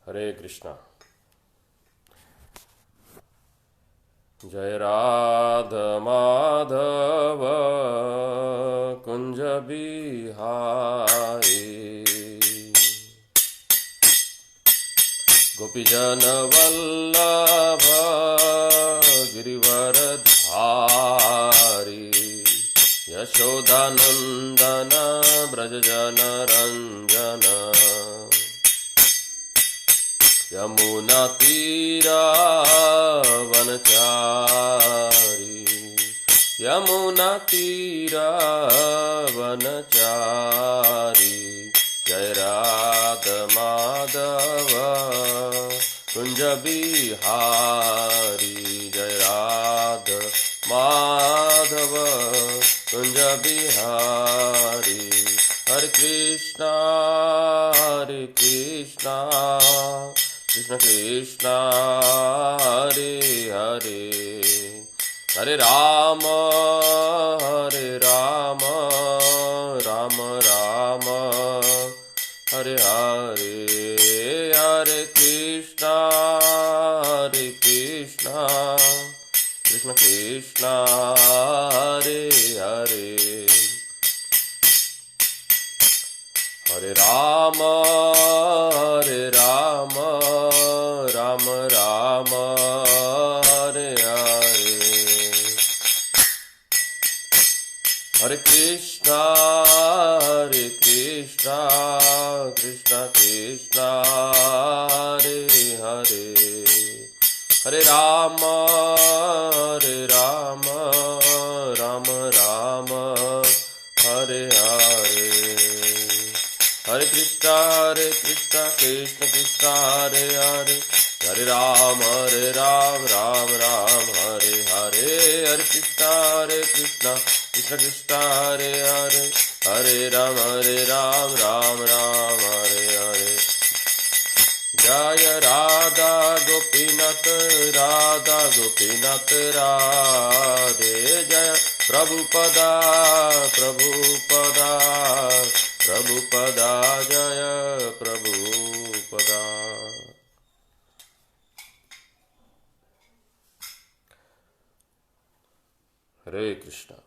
हरे कृष्णा। जय राधा माधव कुंज बिहारी, गोपीजन वल्लभ गिरिवरधारी, यशोदानंदन ब्रजजन रंजन, यमुना तीरा वनचारी, यमुना तीरा वनचारी। जय राधा माधव कुंज बिहारी, जय राधा माधव कुंज बिहारी। हरे कृष्णा कृष्ण कृष्ण हरे हरे, हरे राम राम राम हरे हरे, हरे कृष्णा कृष्ण कृष्ण हरे हरे, हरे राम राम राम हरे हरे, हरे कृष्णा कृष्ण कृष्ण हरे हरे, हरे राम राम राम हरे हरे, हरे कृष्णा कृष्ण कृष्ण हरे हरे, हरे राम राम हरे हरे, हरे कृष्णा कृष्ण कृष्ण हरे हरे, हरे राम राम हरे हरे। जय राधा गोपीनाथ राधे, जय प्रभुपदा जय Prabhupada. Hare Krishna.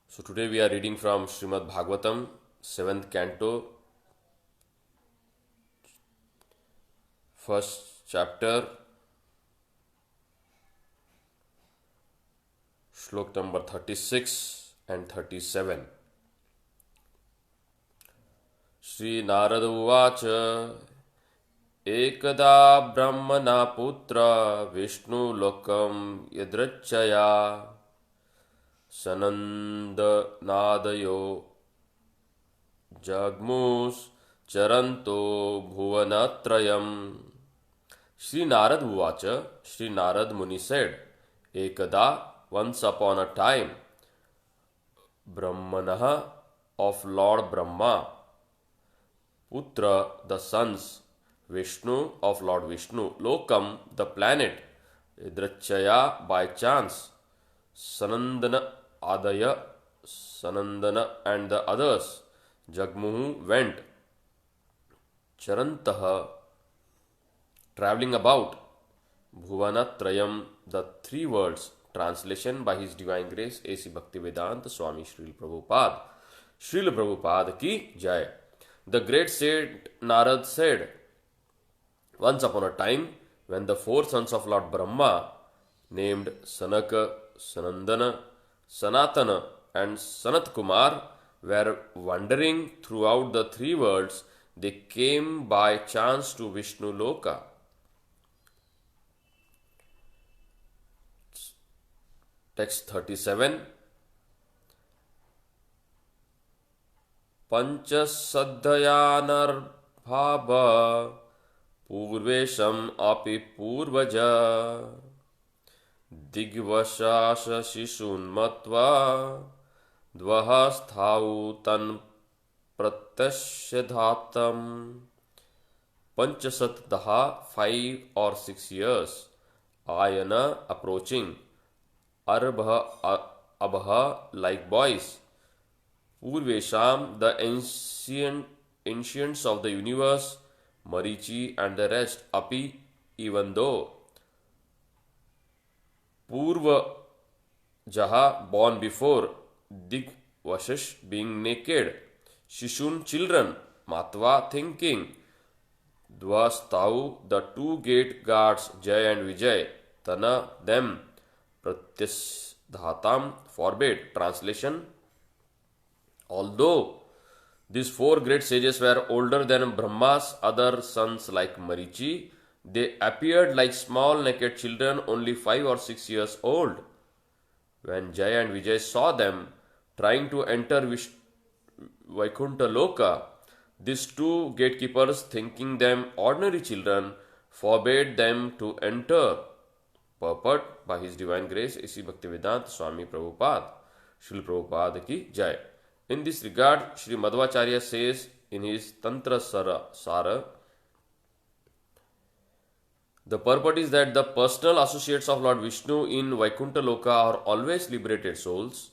So today we are reading from Srimad Bhagavatam, 7th canto, first chapter, shlok number 36 and 37. Shri Narada Uvacha, एकदा ब्रह्मणा पुत्र विष्णुलोकं यदृच्छया सनन्दनादयो जग्मुश्चरन्तो भुवनत्रयम्। Sri Narad Uvacha, Sri Narad Muni said, Ekada, once upon a time, Brahmanaha of Lord Brahma, Putra, the sons, Vishnu of Lord Vishnu, Lokam, the planet, Idrachaya, by chance, Sanandana Adaya, Sanandana and the others, Jagmuhu went, Charantaha, traveling about, Bhuvanatrayam, the three words, translation by His Divine Grace A.C. Bhaktivedanta Swami Srila Prabhupada. Srila Prabhupada ki Jai. The great saint Narad said, once upon a time, when the four sons of Lord Brahma, named Sanaka, Sanandana, Sanatana, and Sanat Kumar, were wandering throughout the three worlds, they came by chance to Vishnu Loka. Text 37. Panchasadhayanarbhava Purvesham api purvaja Digvashasha shishun matva Dvahasthau tan pratyashyadhatam. Panchasat 5 or 6 years. Ayana approaching. Abha like boys. Purvesham the ancient ancients of the universe, Marichi and the rest, Api, even though Purva Jaha, born before Digvashish, being naked, Shishun, children, Matva, thinking, Dvastau, the two gate guards, Jay and Vijay, Tana, them, Pratyasdhatam, forbade. Translation: although these four great sages were older than Brahma's other sons like Marichi, they appeared like small naked children only 5 or 6 years old. When Jaya and Vijay saw them trying to enter Vaikuntha Loka, these two gatekeepers, thinking them ordinary children, forbade them to enter. Purport by His Divine Grace A.C. Bhaktivedanta Swami Prabhupada. Srila Prabhupada ki Jai. In this regard, Sri Madhvacharya says in his Tantra Sara, the purport is that the personal associates of Lord Vishnu in Vaikuntha Loka are always liberated souls.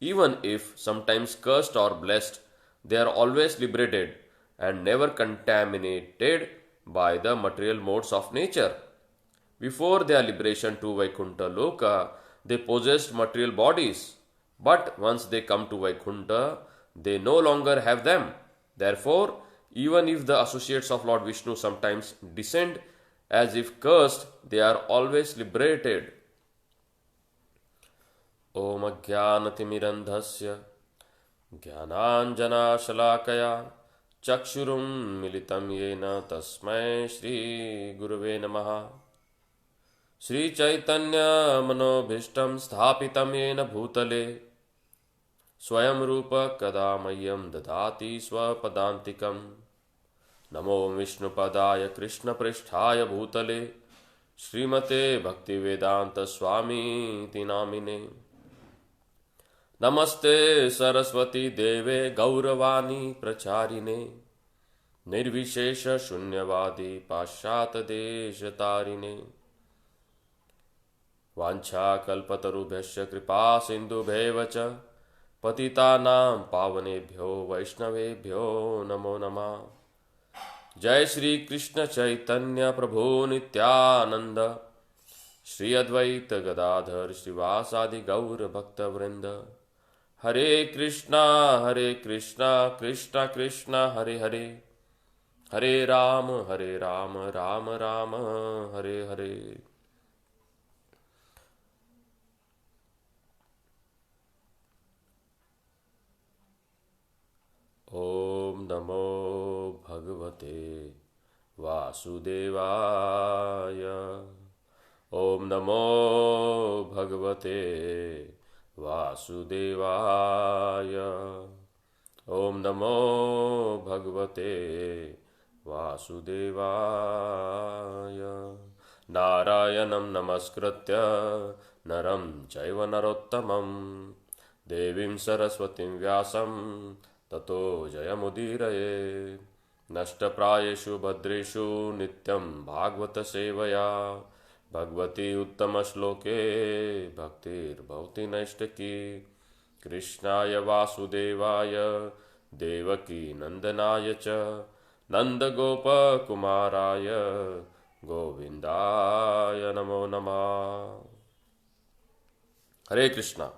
Even if sometimes cursed or blessed, they are always liberated and never contaminated by the material modes of nature. Before their liberation to Vaikuntha Loka, they possessed material bodies. But once they come to Vaikuntha, they no longer have them. Therefore, even if the associates of Lord Vishnu sometimes descend as if cursed, they are always liberated. Om Ajnanatimirandhasya Jnananjanashalakaya Chakshurum Militam Yena Tasmai Shri Gurave Namaha. Shri Chaitanya Manobhishtam Sthapitam Yena Bhutale Swayam Rupa Kadamayam Dadati Swapadantikam. Namo Vishnupadaya Krishna Pristhaya Bhutale Srimate Bhaktivedanta Swami Tinamine. Namaste Saraswati Deve Gauravani Pracharine Nirvishesha Shunyavadi Pashyata Deshatarine Vancha Kalpatarubhyasya Kripa Sindhubheva Patitanam Pavanebhyo Vaishnavebhyo Namo Namah. Jai Shri Krishna Chaitanya Prabhu Nityananda Shri Advaita Gadadhar Srivasadi Gaur Bhakta Vrinda. Hare Krishna Krishna Krishna Hare Hare, Hare Rama Rama Rama Hare Hare. Om Namo Bhagavate Vasudevaya. Om Namo Bhagavate Vasudevaya. Om Namo Bhagavate Vasudevaya. Narayanam Namaskritya Naram Chaiva Narottamam Devim Saraswatim Vyasam Tato Jayamudiraye. Nashtaprayeshu Bhadreshu Nityam Bhagavata Sevaya Bhagavati Uttama Shloke Bhaktir Bhavati Naishtaki. Krishnaya Vasudevaya Devaki Nandanaya Cha Nanda Gopa Kumaraya Govindaya Namo Namah. Hare Krishna.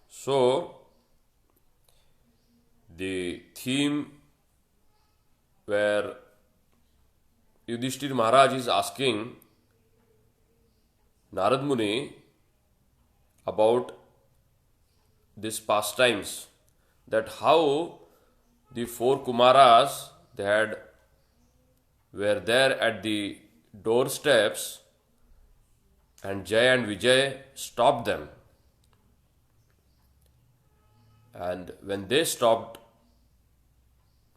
So, the theme where Yudhishthir Maharaj is asking Narad Muni about these pastimes, that how the four Kumaras were there at the doorsteps and Jay and Vijay stopped them. And when they stopped,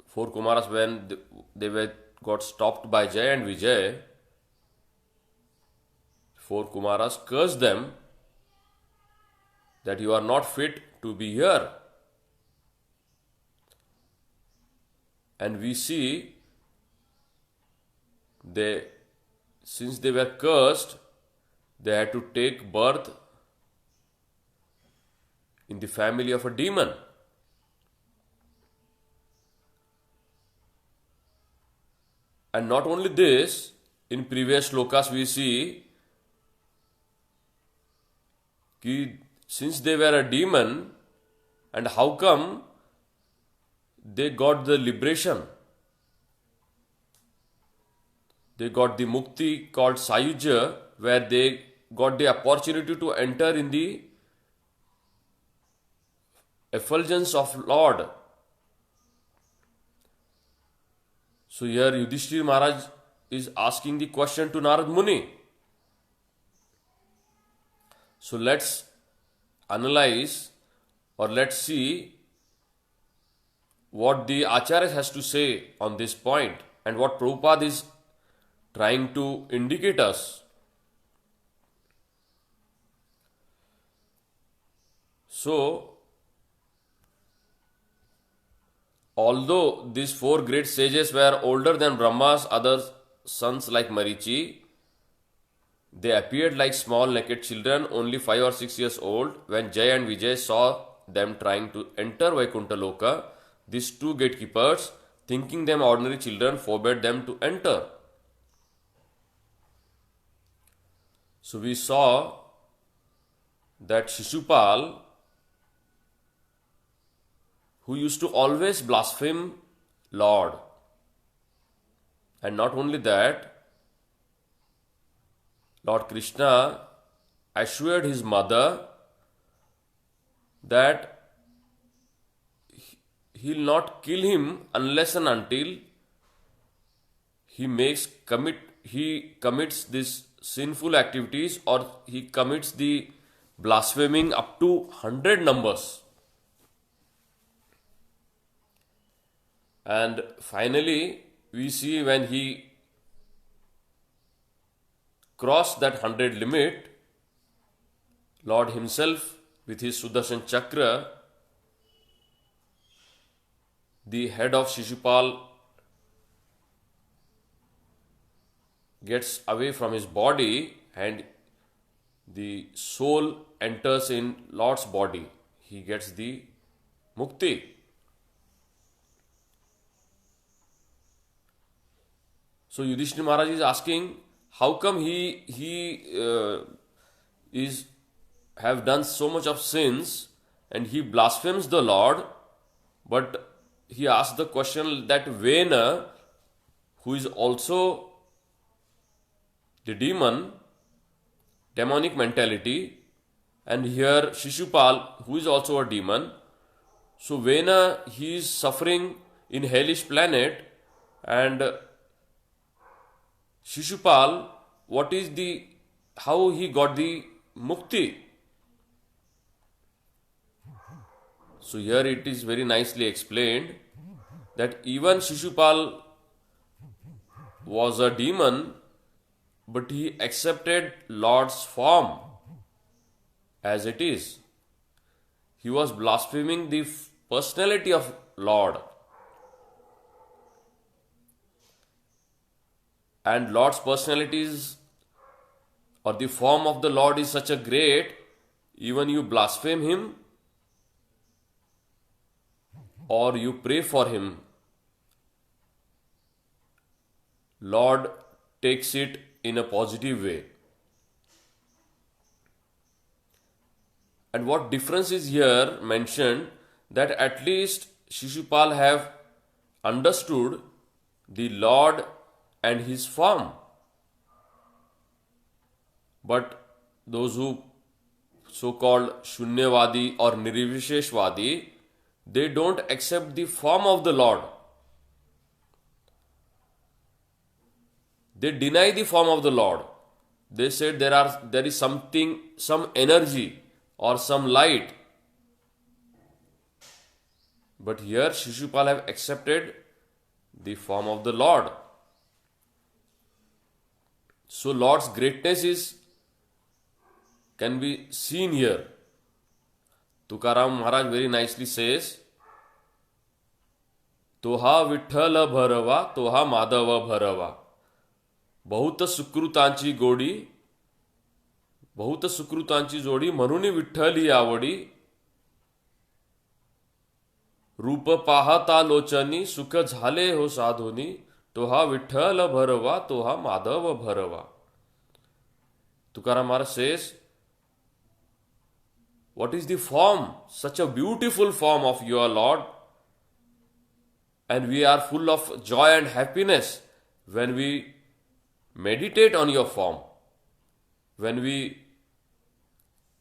four Kumaras, when they got stopped by Jay and Vijay, four Kumaras cursed them that you are not fit to be here. And we see since they were cursed, they had to take birth in the family of a demon. And not only this, in previous shlokas we see कि since they were a demon, and how come they got the liberation? They got the mukti called Sayuja, where they got the opportunity to enter in the effulgence of Lord. So here Yudhishthira Maharaj is asking the question to Narad Muni. So let's analyze, or let's see what the Acharya has to say on this point and what Prabhupada is trying to indicate us. So, although these four great sages were older than Brahma's other sons like Marichi, they appeared like small naked children, only 5 or 6 years old. When Jay and Vijay saw them trying to enter Vaikuntha Loka, these two gatekeepers, thinking them ordinary children, forbade them to enter. So we saw that Shishupal, who used to always blaspheme Lord, and not only that, Lord Krishna assured his mother that he'll not kill him unless and until he commits this sinful activities, or he commits the blaspheming up to 100 numbers. And finally, we see when he crossed that 100 limit, Lord himself with his Sudarshan Chakra, the head of Shishupal gets away from his body and the soul enters in Lord's body. He gets the mukti. So Yudhishthira Maharaj is asking, how come he have done so much of sins and he blasphemes the Lord? But he asks the question that Vena, who is also the demonic mentality, and here Shishupal, who is also a demon. So Vena, he is suffering in hellish planet, and Shishupal, how he got the mukti? So here it is very nicely explained that even Shishupal was a demon, but he accepted Lord's form as it is. He was blaspheming the personality of Lord. And Lord's personalities, or the form of the Lord, is such a great, even you blaspheme him or you pray for him, Lord takes it in a positive way. And what difference is here mentioned, that at least Shishupal have understood the Lord and his form. But those who so-called Shunyavadi or Nirvisheshvadi, they don't accept the form of the Lord. They deny the form of the Lord. They said there is something, some energy or some light. But here Shishupal have accepted the form of the Lord. So Lord's greatness can be seen here. Tukaram Maharaj very nicely says, Toha Vithala Bharava, Toha Madhava Bharava. बहुत सुकृतांची जोडी म्हणून विठ्ठली आवडी. रूप पाहता लोचनी सुख झाले हो साधोनी. तोहा विठ्ठल भरवा, तोहा माधव भरवा. Tukaram Maharaj says, what is the form? Such a beautiful form of your Lord. And we are full of joy and happiness when we meditate on your form. When we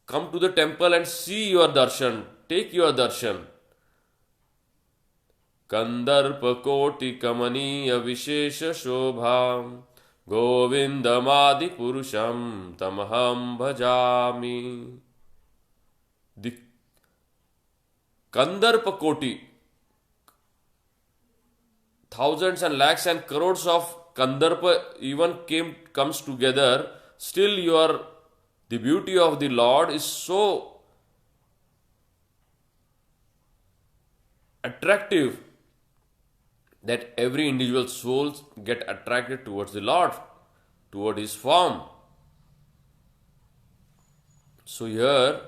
come to the temple and see your darshan, take your darshan. कंदर्प कोटि कमनीय विशेष शोभा गोविंदमादि पुरुषम तमहम भजामि. The कंदर्प कोटि, thousands and lakhs and crores of Kandarpa even comes together, still the beauty of the Lord is so attractive that every individual soul get attracted towards the Lord, toward His form. So here,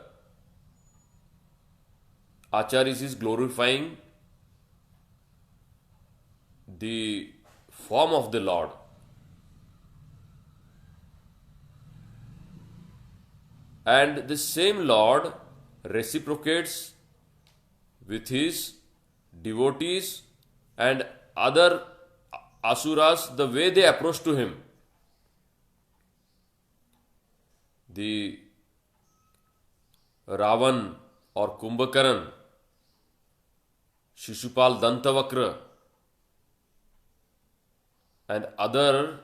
Acharya is glorifying the form of the Lord. And the same Lord reciprocates with His devotees and other asuras the way they approach to Him. The Ravan or Kumbhakaran, Shishupal Dantavakra, and other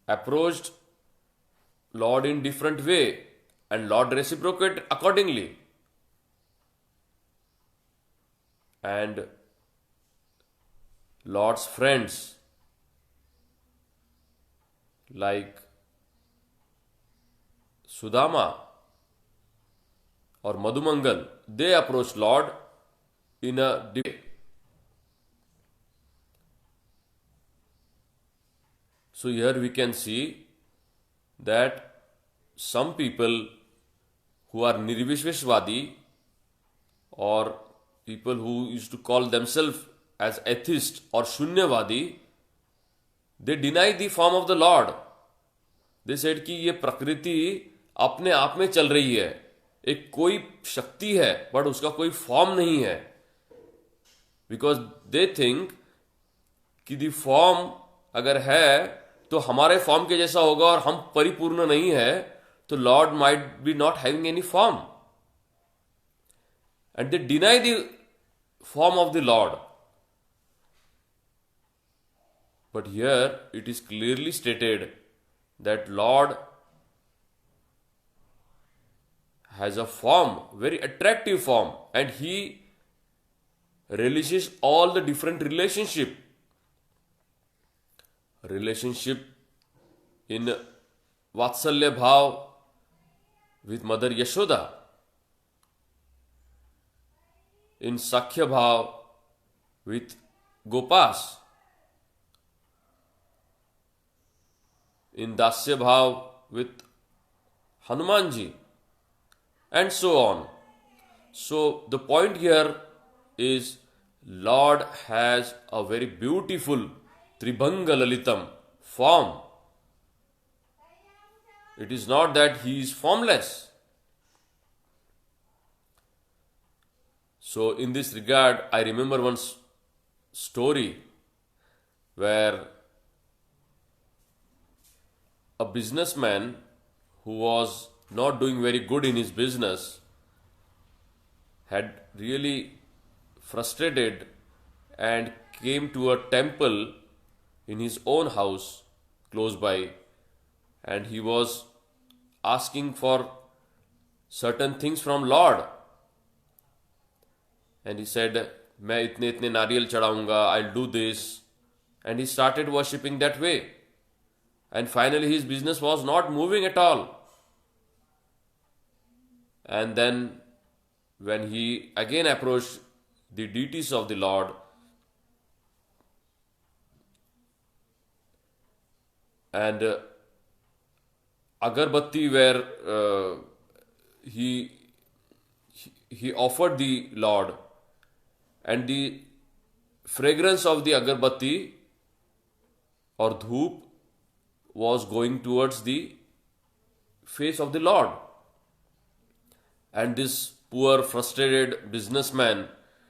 approached Lord in different way, and Lord reciprocated accordingly. And Lord's friends like Sudama or Madhumangal, they approached Lord in a different way. So here we can see that some people who are Nirvishveshwadi or people who used to call themselves as atheist or Shunyavadi, they deny the form of the Lord. They said कि ये प्रकृति अपने आप में चल रही है, एक कोई शक्ति है बट उसका कोई फॉर्म नहीं है. Because they think कि the form अगर है तो हमारे फॉर्म के जैसा होगा और हम परिपूर्ण नहीं है, तो Lord might be not having any form. And they deny the form of the Lord. But here it is clearly stated that Lord has a form, very attractive form, and He relishes all the different relationship in Vatsalya Bhav with Mother Yashoda, in Sakhya Bhav with Gopas, in Dasya Bhav with Hanumanji, and so on. So the point here is Lord has a very beautiful Tribhanga Lalitam form. It is not that He is formless. So in this regard, I remember one story where a businessman who was not doing very good in his business had really frustrated and came to a temple in his own house close by, and he was asking for certain things from Lord. And he said, मैं इतने इतने नारियल चढ़ाऊंगा, I'll do this. And he started worshipping that way. And finally his business was not moving at all. And then when he again approached the deities of the Lord, and agarbatti where he offered the Lord, and the fragrance of the agarbatti or dhoop was going towards the face of the Lord. And this poor frustrated businessman,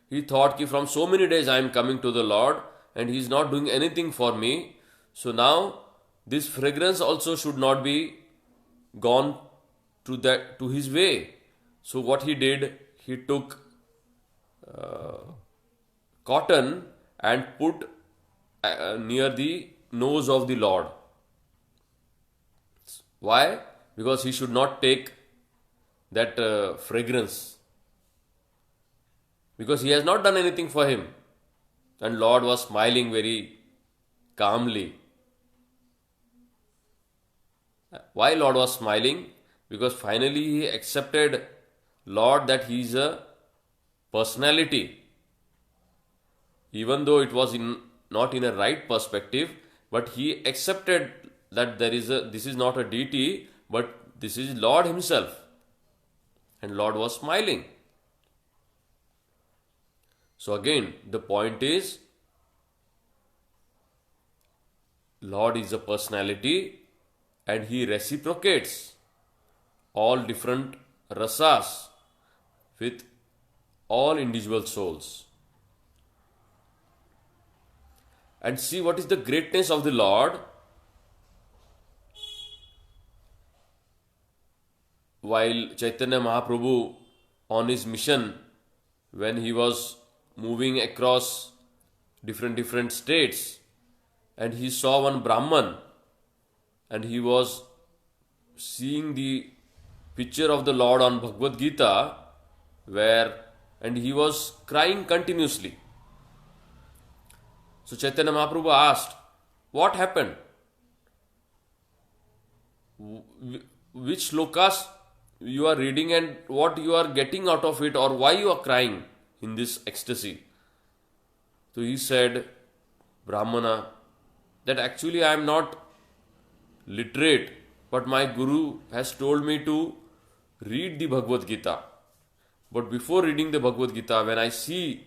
he thought ki from so many days I am coming to the Lord and he is not doing anything for me. So now this fragrance also should not be gone to his way. So what he did, he took cotton and put near the nose of the Lord. Why? Because he should not take that fragrance. Because he has not done anything for him. And Lord was smiling very calmly. Why Lord was smiling? Because finally he accepted Lord that he is a personality. Even though it was not in a right perspective, but he accepted that this is not a deity, but this is Lord himself. And Lord was smiling. So again, the point is, Lord is a personality and he reciprocates all different rasas with all individual souls. And see what is the greatness of the Lord. While Chaitanya Mahaprabhu on his mission, when he was moving across different states, and he saw one Brahman, and he was seeing the picture of the Lord on Bhagavad Gita, and he was crying continuously. So Chaitanya Mahaprabhu asked, what happened? Which slokas you are reading and what you are getting out of it, or why you are crying in this ecstasy? So he said, Brahmana, that actually I am not literate, but my Guru has told me to read the Bhagavad Gita. But before reading the Bhagavad Gita, when I see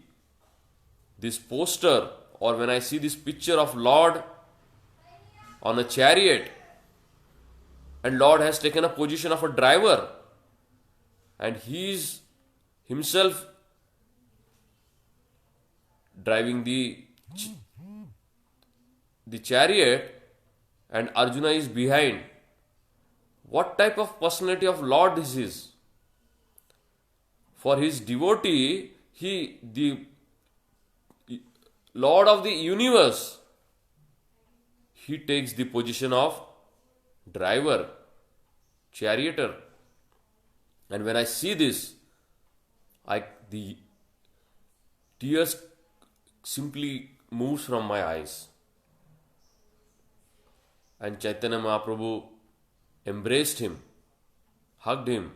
this poster or when I see this picture of Lord on a chariot, and Lord has taken a position of a driver, and he is himself driving the chariot, and Arjuna is behind. What type of personality of Lord this is? For his devotee, the Lord of the universe, he takes the position of driver, charioteer. And when I see this, the tears simply moves from my eyes. And Chaitanya Mahaprabhu embraced him, hugged him,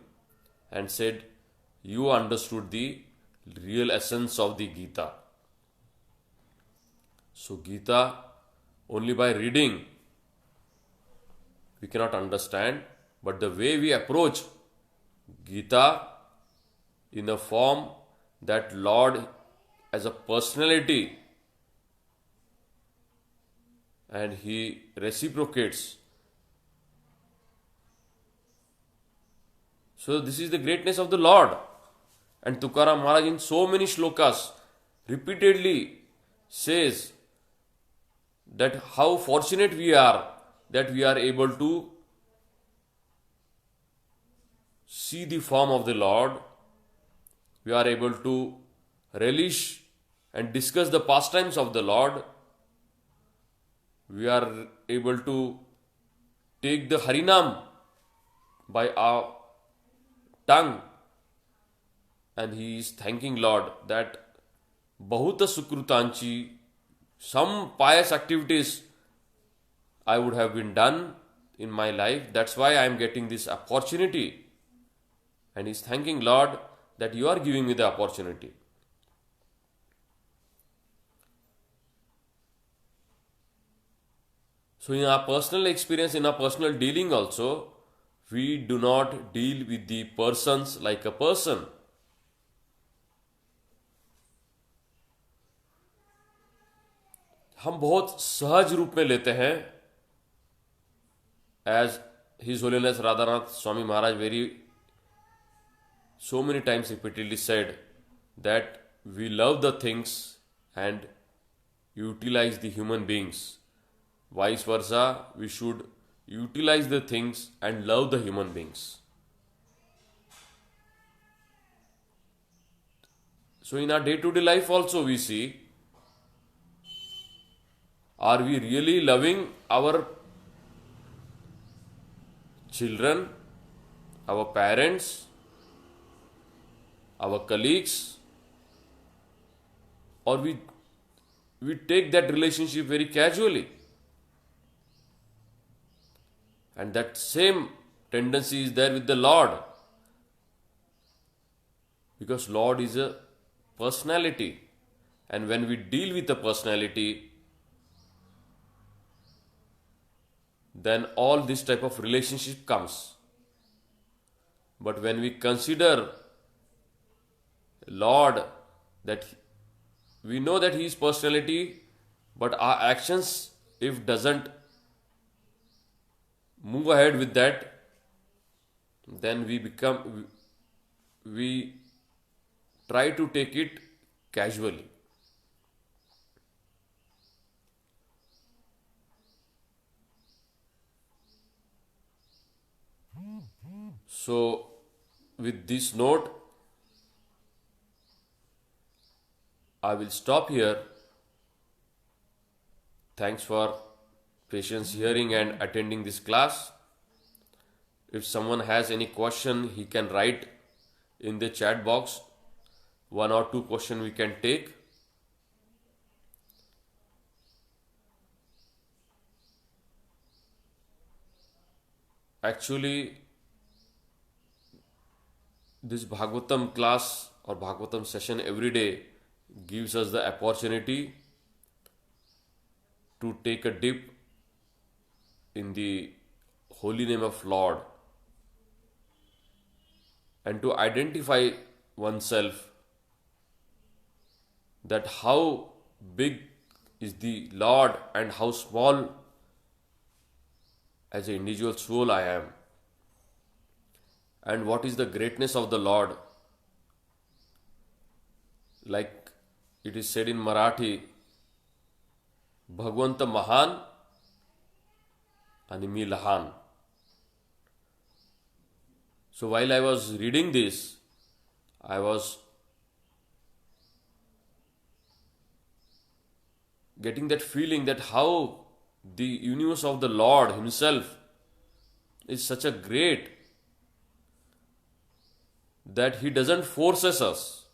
and said, you understood the real essence of the Gita. So Gita, only by reading, we cannot understand, but the way we approach Gita in the form that Lord as a personality, and he reciprocates. So this is the greatness of the Lord. And Tukaram Maharaj in so many shlokas repeatedly says that how fortunate we are that we are able to see the form of the Lord. We are able to relish and discuss the pastimes of the Lord. We are able to take the Harinam by our tongue, and he is thanking Lord that Bahuta Sukrutanchi, some pious activities I would have been done in my life. That's why I am getting this opportunity. And he's thanking Lord that you are giving me the opportunity. So in our personal experience, in our personal dealing also, we do not deal with the persons like a person. हम बहुत सहज रूप में लेते हैं, as his holiness Radhanath Swami Maharaj very so many times repeatedly said that we love the things and utilize the human beings. Vice versa, we should utilize the things and love the human beings. So in our day-to-day life also we see, are we really loving our children, our parents, our colleagues, or we take that relationship very casually? And that same tendency is there with the Lord, because Lord is a personality, and when we deal with a personality, then all this type of relationship comes. But when we consider Lord, that we know that He is personality, but our actions, if doesn't move ahead with that, then we try to take it casually. So, with this note, I will stop here. Thanks for patience hearing and attending this class. If someone has any question, he can write in the chat box. 1 or 2 questions we can take. Actually, this Bhagavatam class or Bhagavatam session every day gives us the opportunity to take a dip in the holy name of Lord and to identify oneself that how big is the Lord and how small as an individual soul I am, and what is the greatness of the Lord. Like it is said in Marathi, Bhagwanta Mahan and मी लहान. So while I was reading this, I was getting that feeling that how the universe of the Lord Himself is such a great that He doesn't forces us.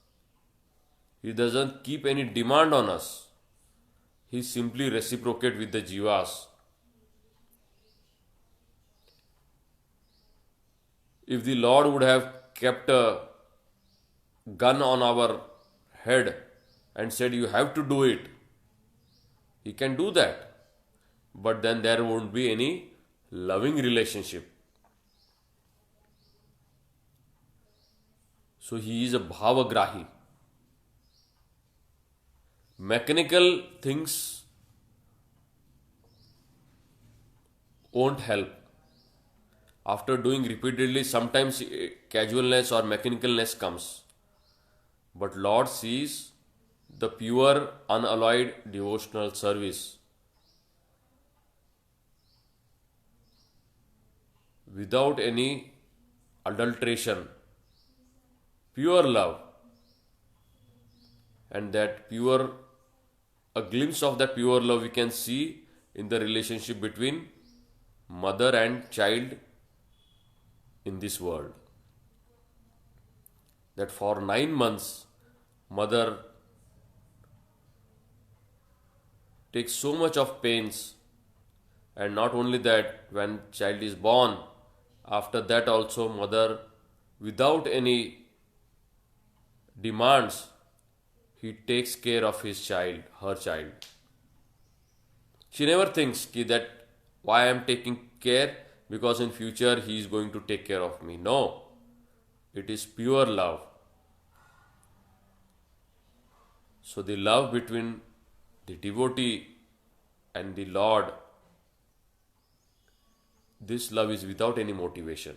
He doesn't keep any demand on us. He simply reciprocates with the jivas. If the Lord would have kept a gun on our head and said, you have to do it, He can do that. But then there won't be any loving relationship. So He is a bhavagrahi. Mechanical things won't help. After doing repeatedly, sometimes casualness or mechanicalness comes. But Lord sees the pure, unalloyed devotional service without any adulteration, pure love, and a glimpse of that pure love we can see in the relationship between mother and child in this world. That for 9 months, mother takes so much of pains, and not only that, when child is born, after that also mother, without any demands, he takes care of his child, her child. She never thinks that why I am taking care, because in future he is going to take care of me. No, it is pure love. So the love between the devotee and the Lord, this love is without any motivation.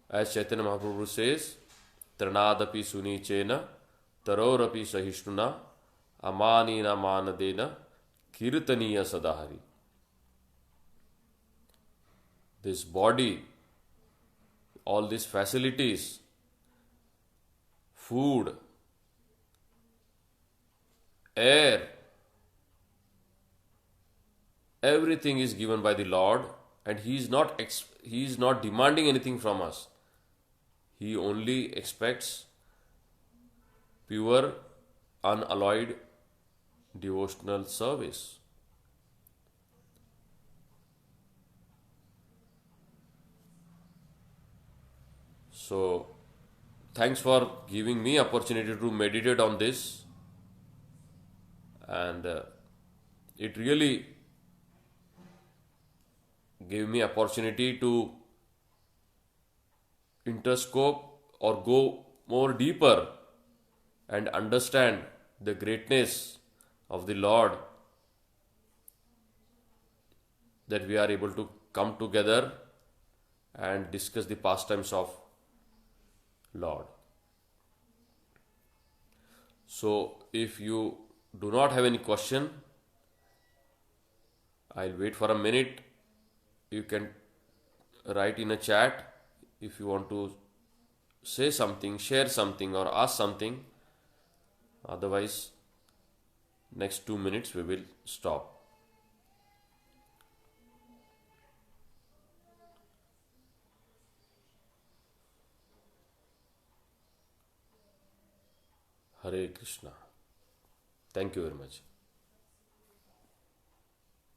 As Chaitanya Mahaprabhu says, Tranadapi Sunichena, Tarorapi Sahishnuna, Amanina Manadena, Kirtaniya Sadahari. This body, all these facilities, food, air, everything is given by the Lord, and He is not demanding anything from us. He only expects pure, unalloyed devotional service. So, thanks for giving me opportunity to meditate on this, and it really gave me opportunity to interscope or go more deeper and understand the greatness of the Lord, that we are able to come together and discuss the pastimes of Lord. So, if you do not have any question, I'll wait for a minute. You can write in a chat if you want to say something, share something, or ask something. Otherwise, next 2 minutes we will stop. Hare Krishna. Thank you very much.